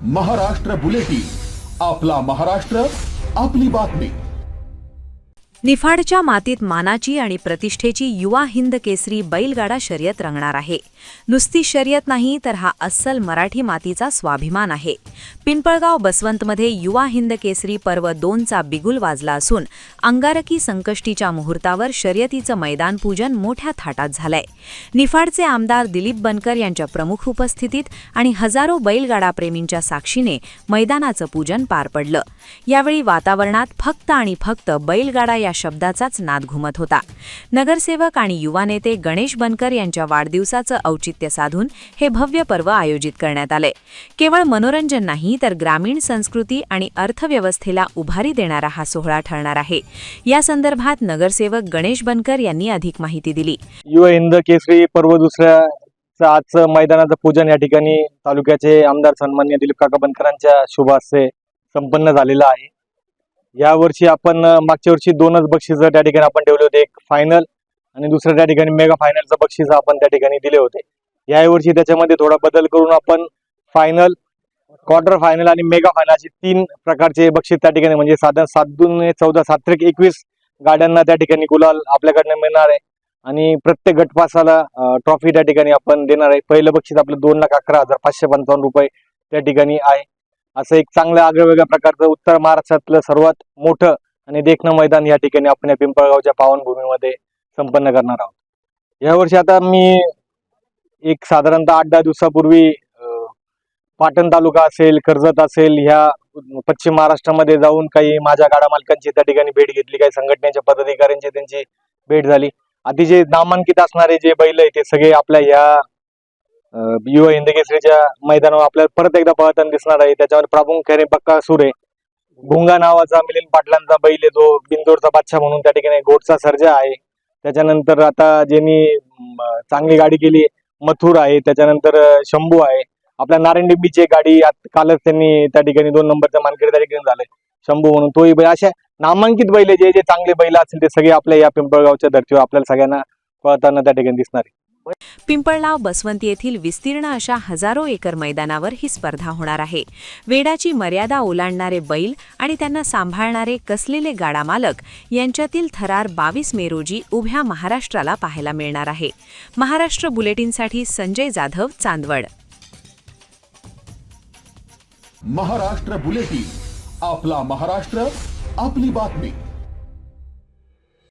Maharashtra bulletin, आपला महाराष्ट्र, आपली बातमी। निफाडच्या मातीत मानाची आणि प्रतिष्ठेची युवा हिंद केसरी बैलगाडा शर्यत रंगणार आहे। नुसती शर्यत नाही तर हा अस्सल मराठी मातीचा स्वाभिमान आहे। पिंपळगाव बसवंतमध्ये युवा हिंद केसरी पर्व 2चा बिगुल वाजला असून अंगारकी संकष्टीच्या मुहूर्तावर शर्यतीचं मैदान पूजन मोठ्या थाटात झालंय। निफाडचे आमदार दिलीप बनकर यांच्या प्रमुख उपस्थितीत आणि हजारो बैलगाडा प्रेमींच्या साक्षीने मैदानाचं पूजन पार पडलं। यावेळी वातावरणात फक्त आणि फक्त बैलगाडा या शब्दाचाच नाद घुमत होता। नगरसेवक आणि युवा नेते गणेश बनकर यांच्या वाढदिवसाचं औचित्य साधून हे भव्य पर्व आयोजित करण्यात आले। केवळ मनोरंजन नाही तर ग्रामीण संस्कृती आणि अर्थव्यवस्थेला उभारी देणारा हा सोहळा ठरणार आहे। या संदर्भात नगरसेवक गणेश बनकर यांनी अधिक माहिती दिली। युवा हिंद केसरी पर्व 2चं आजचं मैदानाचं पूजन या ठिकाणी तालुक्याचे आमदार सन्माननीय दिलीप काका बनकरांच्या शुभ हस्ते संपन्न झालेलं आहे। या वर्षी आपण मागच्या वर्षी 2च बक्षीस त्या ठिकाणी आपण ठेवले होते, एक फायनल आणि दुसरं त्या ठिकाणी मेगा फायनलचं बक्षीस आपण त्या ठिकाणी दिले होते। या वर्षी त्याच्यामध्ये थोडा बदल करून आपण फायनल, क्वार्टर फायनल आणि मेगा फायनल अशी 3 प्रकारचे बक्षीस त्या ठिकाणी म्हणजे साधारण 7-2-14 7-21 गाड्यांना त्या ठिकाणी गुलाल आपल्याकडनं मिळणार आहे आणि प्रत्येक गटपासाला ट्रॉफी त्या ठिकाणी आपण देणार आहे। पहिलं बक्षीस आपलं 2,11,555 रुपये त्या ठिकाणी आहे। असं एक चांगलं आगळेवेगळ्या प्रकारचं उत्तर महाराष्ट्रातलं सर्वात मोठं आणि देखणं मैदान या ठिकाणी आपण या पिंपळगावच्या पावनभूमीमध्ये संपन्न करणार आहोत। यावर्षी आता मी एक साधारणतः 8-10 दिवसापूर्वी पाटण तालुका असेल, कर्जत असेल, ह्या पश्चिम महाराष्ट्रामध्ये जाऊन काही माझ्या गाडा मालकांची त्या ठिकाणी भेट घेतली, काही संघटनेच्या पदाधिकाऱ्यांची त्यांची भेट झाली। अतिशय नामांकित असणारे जे बैल आहे ते सगळे आपल्या ह्या युवा हिंद केसरीच्या मैदानावर आपल्याला परत एकदा पळताना दिसणार आहे। त्याच्यावर प्रामुख्याने बक्कासूर आहे, भुंगा नावाचा मिलिंद पाटलांचा बैल आहे, जो बिंदोरचा बादशाह म्हणून त्या ठिकाणी गोडचा सर्जा आहे। त्याच्यानंतर आता ज्यांनी चांगली गाडी केली मथुर आहे, त्याच्यानंतर शंभू आहे। आपल्या नारायणडिंबीची गाडी कालच त्यांनी त्या ठिकाणी 2 नंबरचा मानकरी त्या ठिकाणी झाले, शंभू म्हणून तोही बैल। अशा नामांकित बैल जे जे चांगले बैल असतील ते सगळे आपल्या या पिंपळगावच्या धर्तीवर आपल्याला सगळ्यांना पळताना त्या ठिकाणी दिसणार आहे। पिंपळगाव बसवंत येथील विस्तीर्ण अशा हजारो एकर मैदानावर ही स्पर्धा होणार आहे। वेडाची मर्यादा ओलांडणारे बैल आणि त्यांना सांभाळणारे कसलेले गाडा मालक यांच्यातील थरार 22 मे रोजी उभ्या महाराष्ट्राला पाहायला मिळणार आहे। महाराष्ट्र बुलेटिनसाठी संजय जाधव, चांदवड। महाराष्ट्र बुलेटिन, आपला महाराष्ट्र, आपली बातमी।